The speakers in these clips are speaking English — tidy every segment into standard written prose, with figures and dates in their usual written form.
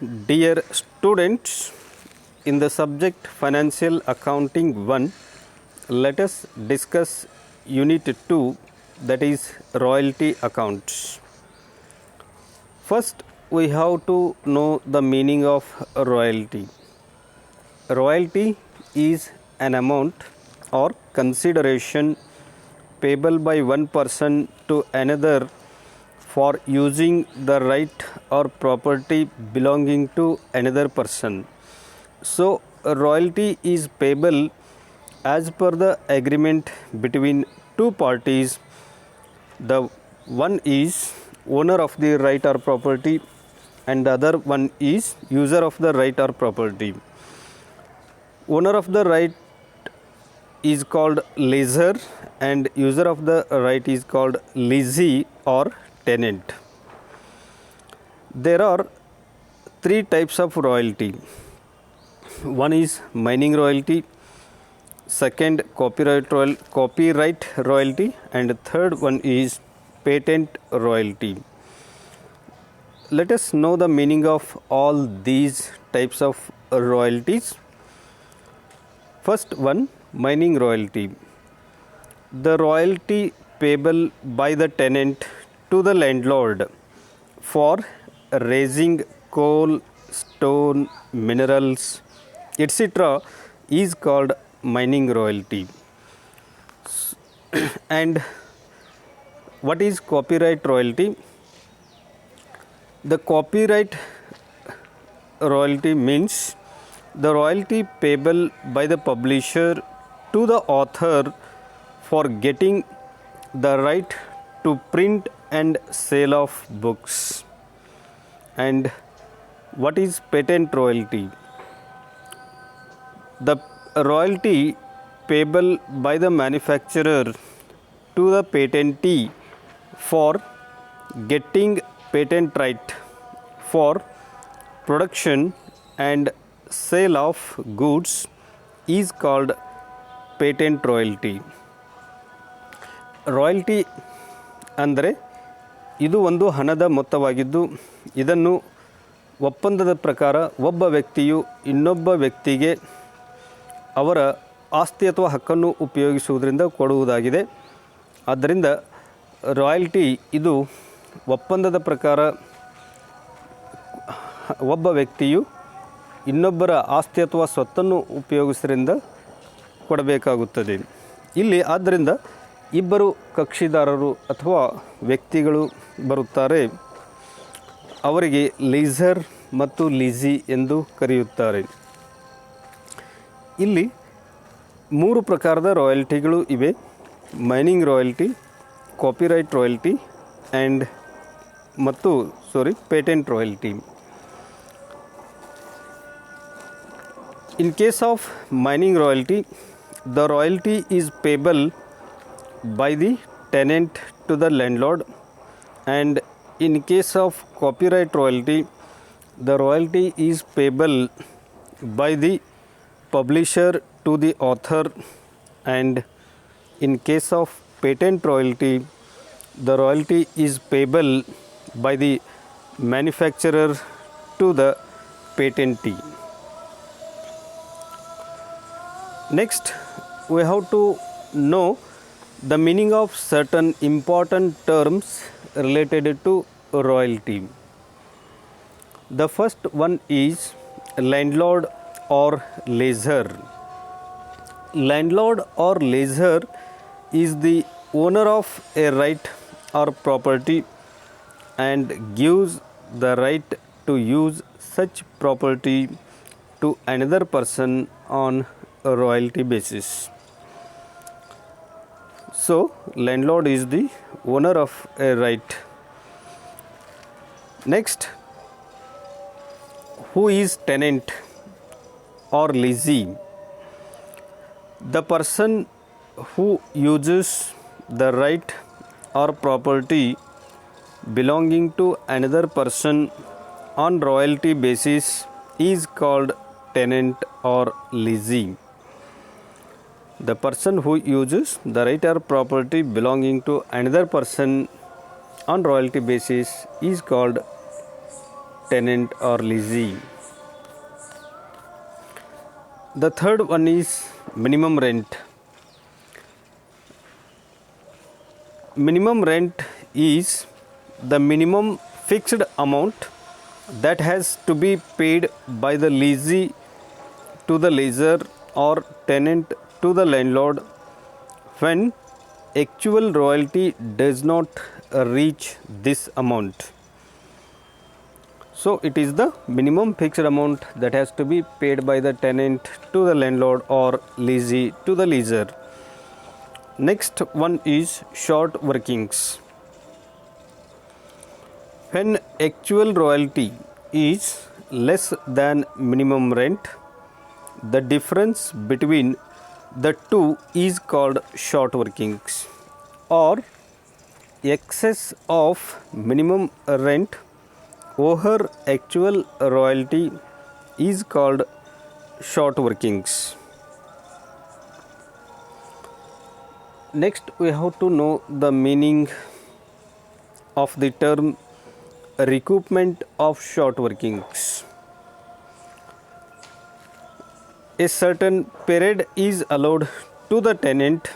Dear students, in the subject Financial Accounting 1, let us discuss Unit 2, that is Royalty Accounts. First, we have to know the meaning of royalty. Royalty is an amount or consideration payable by one person to another for using the right or property belonging to another person. So, royalty is payable as per the agreement between two parties. The one is owner of the right or property and the other one is user of the right or property. Owner of the right is called lessor and user of the right is called lessee or tenant. There are three types of royalty. One is mining royalty, second copyright royalty, and third one is patent royalty. Let us know the meaning of all these types of royalties. First one, mining royalty. The royalty payable by the tenant to the landlord for raising coal, stone, minerals, etc. is called mining royalty. And what is copyright royalty? The copyright royalty means the royalty payable by the publisher to the author for getting the right to print and sale of books. And what is patent royalty? The royalty payable by the manufacturer to the patentee for getting patent right for production and sale of goods is called patent royalty. Royalty ಅಂದರೆ ಇದು ಒಂದು ಹಣದ ಮೊತ್ತವಾಗಿದ್ದು ಇದನ್ನು ಒಪ್ಪಂದದ ಪ್ರಕಾರ ಒಬ್ಬ ವ್ಯಕ್ತಿಯು ಇನ್ನೊಬ್ಬ ವ್ಯಕ್ತಿಗೆ ಅವರ ಆಸ್ತಿ ಅಥವಾ ಹಕ್ಕನ್ನು ಉಪಯೋಗಿಸುವುದರಿಂದ ಕೊಡುವುದಾಗಿದೆ. ಆದ್ದರಿಂದ ರಾಯಲ್ಟಿ ಇದು ಒಪ್ಪಂದದ ಪ್ರಕಾರ ಒಬ್ಬ ವ್ಯಕ್ತಿಯು ಇನ್ನೊಬ್ಬರ ಆಸ್ತಿ ಅಥವಾ ಸ್ವತ್ತನ್ನು ಉಪಯೋಗಿಸುವುದರಿಂದ ಕೊಡಬೇಕಾಗುತ್ತದೆ. ಇಲ್ಲಿ ಆದ್ದರಿಂದ ಇಬ್ಬರು ಕಕ್ಷಿದಾರರು ಅಥವಾ ವ್ಯಕ್ತಿಗಳು ಬರುತ್ತಾರೆ, ಅವರಿಗೆ ಲೀಸರ್ ಮತ್ತು ಲೀಸಿ ಎಂದು ಕರೆಯುತ್ತಾರೆ. ಇಲ್ಲಿ ಮೂರು ಪ್ರಕಾರದ ರಾಯಲ್ಟಿಗಳು ಇವೆ: mining royalty, copyright royalty patent royalty. In case of mining royalty, the royalty is payable by the tenant to the landlord, and in case of copyright royalty, the royalty is payable by the publisher to the author, and in case of patent royalty, the royalty is payable by the manufacturer to the patentee. Next, we have to know the meaning of certain important terms related to royalty. The first one is landlord or lessor. Landlord or lessor is the owner of a right or property and gives the right to use such property to another person on a royalty basis. So, landlord is the owner of a right. Next, who is tenant or lessee? The person who uses the right or property belonging to another person on royalty basis is called tenant or lessee. The person who uses the right or property belonging to another person on royalty basis is called tenant or lessee. The third one is minimum rent. Minimum rent is the minimum fixed amount that has to be paid by the lessee to the lessor or tenant to the landlord when actual royalty does not reach this amount. So it is the minimum fixed amount that has to be paid by the tenant to the landlord or lessee to the lessor. Next one is short workings. When actual royalty is less than minimum rent, the difference between the two is called short workings, or excess of minimum rent over actual royalty is called short workings. Next, we have to know the meaning of the term recoupment of short workings. A certain period is allowed to the tenant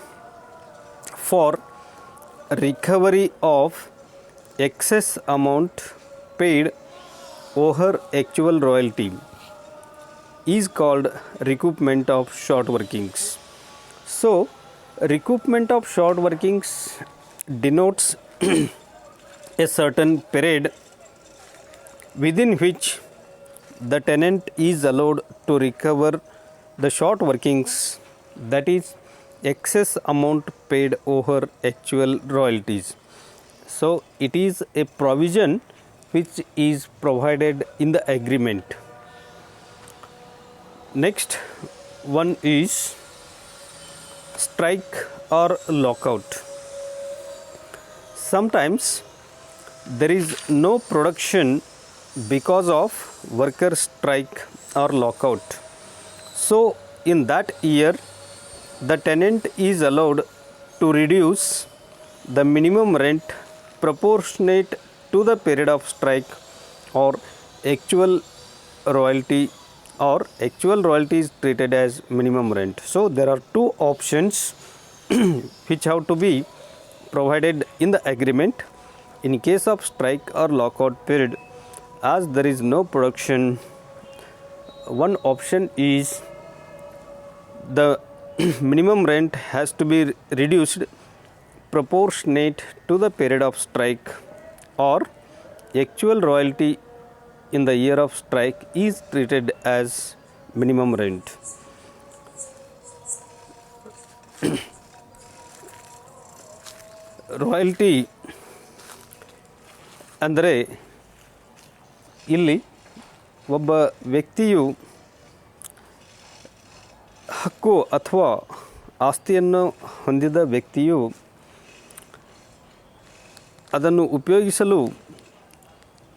for recovery of excess amount paid over actual royalty is called recoupment of short workings. So, recoupment of short workings denotes a certain period within which the tenant is allowed to recover the short workings, that is excess amount paid over actual royalties. So it is a provision which is provided in the agreement. Next one is strike or lockout. Sometimes there is no production because of worker strike or lockout. So in that year, the tenant is allowed to reduce the minimum rent proportionate to the period of strike or actual royalty, or actual royalty is treated as minimum rent. So there are two options which have to be provided in the agreement. In case of strike or lockout period, as there is no production, one option is the minimum rent has to be reduced proportionate to the period of strike, or actual royalty in the year of strike is treated as minimum rent. Royalty ಅಂದರೆ ಇಲ್ಲಿ ಒಬ್ಬ ವ್ಯಕ್ತಿಯು ಹಕ್ಕು ಅಥವಾ ಆಸ್ತಿಯನ್ನು ಹೊಂದಿದ ವ್ಯಕ್ತಿಯು ಅದನ್ನು ಉಪಯೋಗಿಸಲು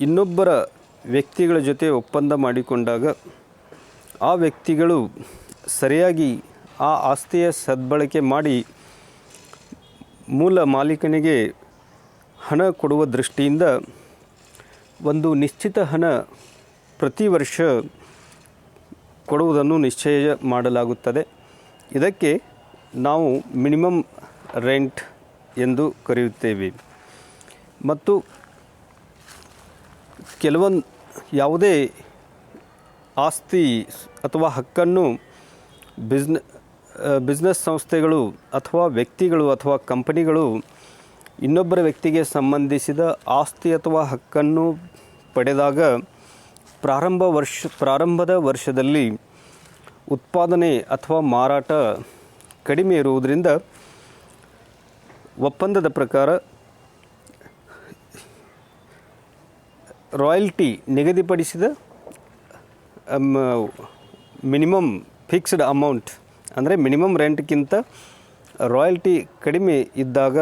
ಇನ್ನೊಬ್ಬರ ವ್ಯಕ್ತಿಗಳ ಜೊತೆ ಒಪ್ಪಂದ ಮಾಡಿಕೊಂಡಾಗ ಆ ವ್ಯಕ್ತಿಗಳು ಸರಿಯಾಗಿ ಆ ಆಸ್ತಿಯ ಸದ್ಬಳಕೆ ಮಾಡಿ ಮೂಲ ಮಾಲೀಕನಿಗೆ ಹಣ ಕೊಡುವ ದೃಷ್ಟಿಯಿಂದ ಒಂದು ನಿಶ್ಚಿತ ಹಣ ಪ್ರತಿ ವರ್ಷ ಕೊಡುವುದನ್ನು ನಿಶ್ಚಯ ಮಾಡಲಾಗುತ್ತದೆ. ಇದಕ್ಕೆ ನಾವು ಮಿನಿಮಮ್ ರೆಂಟ್ ಎಂದು ಕರೆಯುತ್ತೇವೆ. ಮತ್ತು ಕೆಲವೊಂದು ಯಾವುದೇ ಆಸ್ತಿ ಅಥವಾ ಹಕ್ಕನ್ನು ಬಿಸ್ನೆಸ್ ಸಂಸ್ಥೆಗಳು ಅಥವಾ ವ್ಯಕ್ತಿಗಳು ಅಥವಾ ಕಂಪನಿಗಳು ಇನ್ನೊಬ್ಬರ ವ್ಯಕ್ತಿಗೆ ಸಂಬಂಧಿಸಿದ ಆಸ್ತಿ ಅಥವಾ ಹಕ್ಕನ್ನು ಪಡೆದಾಗ ಪ್ರಾರಂಭದ ವರ್ಷದಲ್ಲಿ ಉತ್ಪಾದನೆ ಅಥವಾ ಮಾರಾಟ ಕಡಿಮೆ ಇರುವುದರಿಂದ ಒಪ್ಪಂದದ ಪ್ರಕಾರ ರಾಯಲ್ಟಿ ನಿಗದಿಪಡಿಸಿದ ಮಿನಿಮಮ್ ಫಿಕ್ಸ್ಡ್ ಅಮೌಂಟ್ ಅಂದರೆ ಮಿನಿಮಮ್ ರೆಂಟ್ಗಿಂತ ರಾಯಲ್ಟಿ ಕಡಿಮೆ ಇದ್ದಾಗ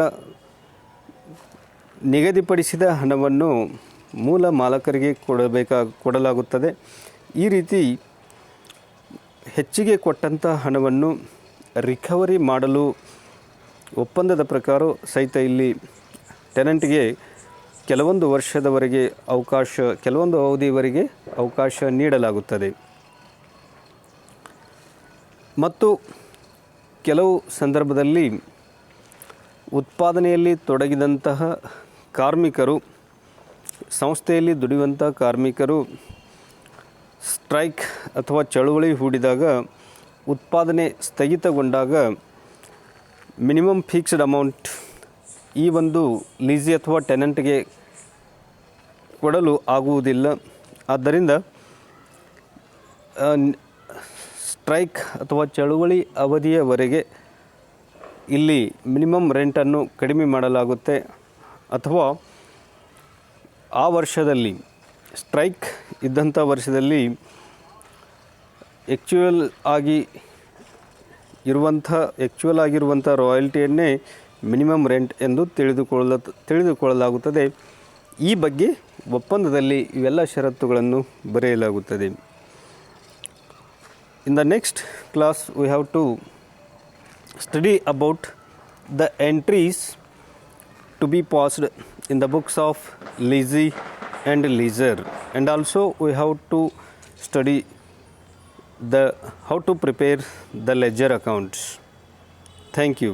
ನಿಗದಿಪಡಿಸಿದ ಹಣವನ್ನು ಮೂಲ ಮಾಲಕರಿಗೆ ಕೊಡಲಾಗುತ್ತದೆ. ಈ ರೀತಿ ಹೆಚ್ಚಿಗೆ ಕೊಟ್ಟಂಥ ಹಣವನ್ನು ರಿಕವರಿ ಮಾಡಲು ಒಪ್ಪಂದದ ಪ್ರಕಾರ ಸಹಿತ ಇಲ್ಲಿ ಟೆನೆಂಟ್ಗೆ ಕೆಲವೊಂದು ವರ್ಷದವರೆಗೆ ಕೆಲವೊಂದು ಅವಧಿಯವರೆಗೆ ಅವಕಾಶ ನೀಡಲಾಗುತ್ತದೆ. ಮತ್ತು ಕೆಲವು ಸಂದರ್ಭದಲ್ಲಿ ಉತ್ಪಾದನೆಯಲ್ಲಿ ತೊಡಗಿದಂತಹ ಕಾರ್ಮಿಕರು, ಸಂಸ್ಥೆಯಲ್ಲಿ ದುಡಿಯುವಂಥ ಕಾರ್ಮಿಕರು ಸ್ಟ್ರೈಕ್ ಅಥವಾ ಚಳುವಳಿ ಹೂಡಿದಾಗ, ಉತ್ಪಾದನೆ ಸ್ಥಗಿತಗೊಂಡಾಗ ಮಿನಿಮಮ್ ಫಿಕ್ಸ್ಡ್ ಅಮೌಂಟ್ ಈ ಒಂದು ಲೀಸಿ ಅಥವಾ ಟೆನೆಂಟ್ಗೆ ಕೊಡಲು ಆಗುವುದಿಲ್ಲ. ಆದ್ದರಿಂದ ಸ್ಟ್ರೈಕ್ ಅಥವಾ ಚಳುವಳಿ ಅವಧಿಯವರೆಗೆ ಇಲ್ಲಿ ಮಿನಿಮಮ್ ರೆಂಟನ್ನು ಕಡಿಮೆ ಮಾಡಲಾಗುತ್ತೆ. ಅಥವಾ ಆ ವರ್ಷದಲ್ಲಿ ಸ್ಟ್ರೈಕ್ ಇದ್ದಂಥ ವರ್ಷದಲ್ಲಿ ಆ್ಯಕ್ಚುಯಲ್ ಆಗಿರುವಂಥ ರಾಯಲ್ಟಿಯನ್ನೇ ಮಿನಿಮಮ್ ರೆಂಟ್ ಎಂದು ತಿಳಿದುಕೊಳ್ಳಲಾಗುತ್ತದೆ. ಈ ಬಗ್ಗೆ ಒಪ್ಪಂದದಲ್ಲಿ ಇವೆಲ್ಲ ಷರತ್ತುಗಳನ್ನು ಬರೆಯಲಾಗುತ್ತದೆ. In the next class we have to study about the entries to be passed in the books of lessee and leaser, and also we have to study how to prepare the ledger accounts. Thank you.